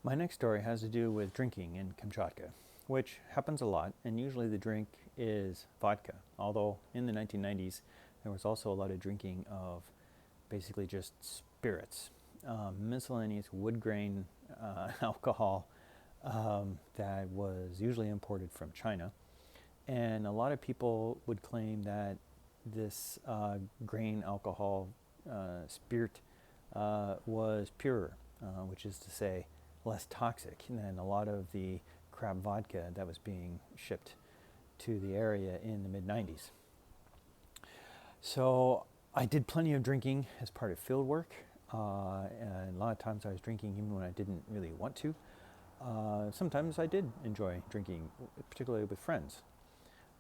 My next story has to do with drinking in Kamchatka, which happens a lot, and usually the drink is vodka. Although in the 1990s, there was also a lot of drinking of basically just spirits, miscellaneous wood grain alcohol that was usually imported from China. And a lot of people would claim that this grain alcohol spirit was purer, which is to say less toxic than a lot of the crap vodka that was being shipped to the area in the mid 90s. So I did plenty of drinking as part of field work, and a lot of times I was drinking even when I didn't really want to. Sometimes I did enjoy drinking, particularly with friends.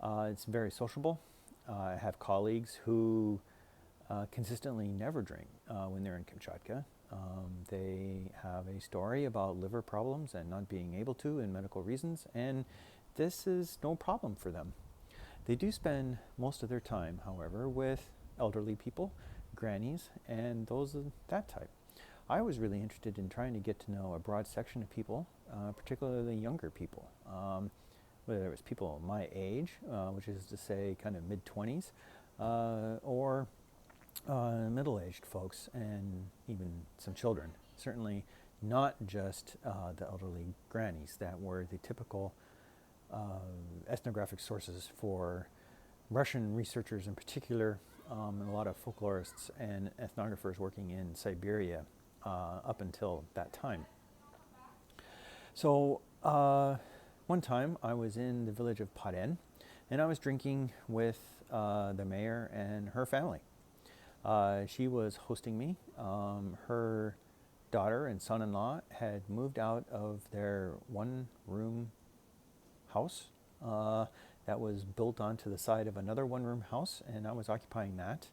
It's very sociable. I have colleagues who consistently never drink when they're in Kamchatka. They have a story about liver problems and not being able to and medical reasons, and this is no problem for them. They do spend most of their time, however, with elderly people, grannies, and those of that type. I was really interested in trying to get to know a broad section of people, particularly younger people, whether it was people my age, which is to say kind of mid-20s, or middle-aged folks, and even some children. Certainly not just the elderly grannies that were the typical ethnographic sources for Russian researchers in particular, and a lot of folklorists and ethnographers working in Siberia up until that time. So one time I was in the village of Paren, and I was drinking with the mayor and her family. She was hosting me. Her daughter and son-in-law had moved out of their one-room house that was built onto the side of another one-room house, and I was occupying that.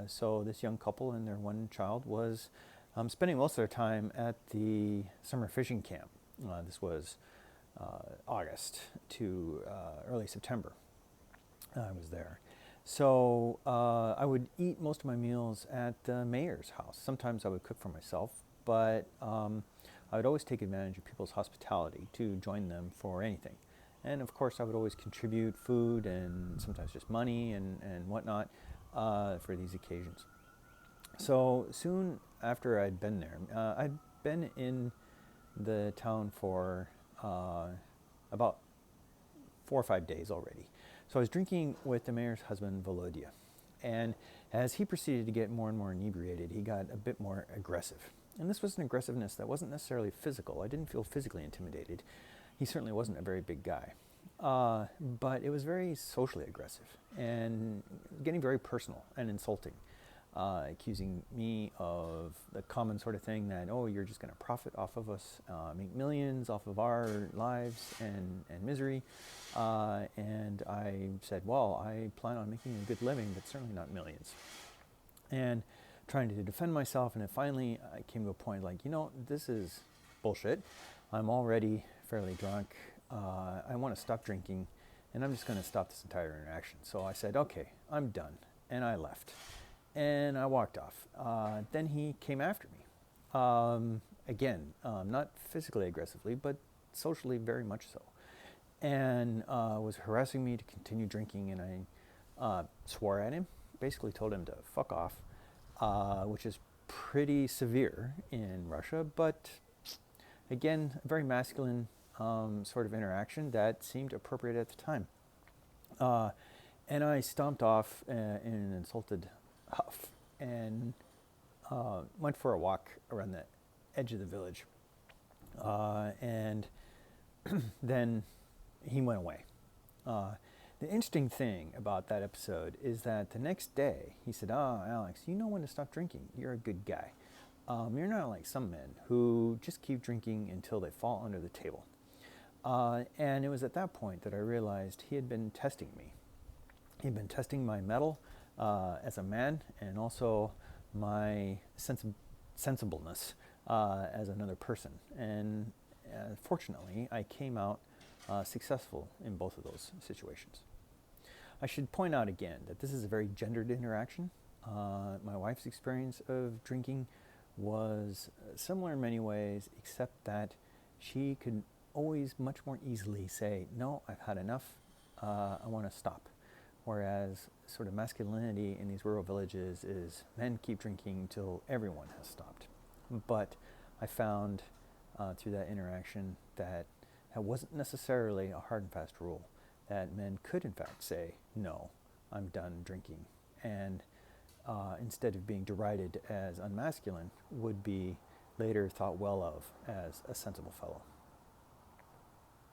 So this young couple and their one child was spending most of their time at the summer fishing camp. This was August to early September. I was there. So I would eat most of my meals at the mayor's house. Sometimes I would cook for myself, but I would always take advantage of people's hospitality to join them for anything. And of course, I would always contribute food and sometimes just money and whatnot for these occasions. So soon after I'd been there, I'd been in the town for about 4 or 5 days already. So I was drinking with the mayor's husband, Volodya. And as he proceeded to get more and more inebriated, he got a bit more aggressive. And this was an aggressiveness that wasn't necessarily physical. I didn't feel physically intimidated. He certainly wasn't a very big guy. But it was very socially aggressive and getting very personal and insulting, accusing me of the common sort of thing that, oh, you're just going to profit off of us, make millions off of our lives and misery. And I said, well, I plan on making a good living, but certainly not millions. And trying to defend myself, and then finally I came to a point like, this is bullshit. I'm already fairly drunk. I want to stop drinking, and I'm just going to stop this entire interaction. So I said, okay, I'm done. And I left. And I walked off. Then he came after me. Again, not physically aggressively, but socially very much so. And was harassing me to continue drinking, and I swore at him, basically told him to fuck off, which is pretty severe in Russia, but again, a very masculine sort of interaction that seemed appropriate at the time. And I stomped off in an insulted huff and went for a walk around the edge of the village. And then he went away. The interesting thing about that episode is that the next day he said, Alex, you know when to stop drinking. You're a good guy. You're not like some men who just keep drinking until they fall under the table. And it was at that point that I realized he had been testing me. He'd been testing my mettle as a man, and also my sensibleness as another person. And fortunately, I came out successful in both of those situations. I should point out again that this is a very gendered interaction. My wife's experience of drinking was similar in many ways, except that she could always much more easily say, no, I've had enough, I want to stop. Whereas sort of masculinity in these rural villages is men keep drinking till everyone has stopped. But I found through that interaction that that wasn't necessarily a hard and fast rule, that men could in fact say, no, I'm done drinking. And instead of being derided as unmasculine, would be later thought well of as a sensible fellow.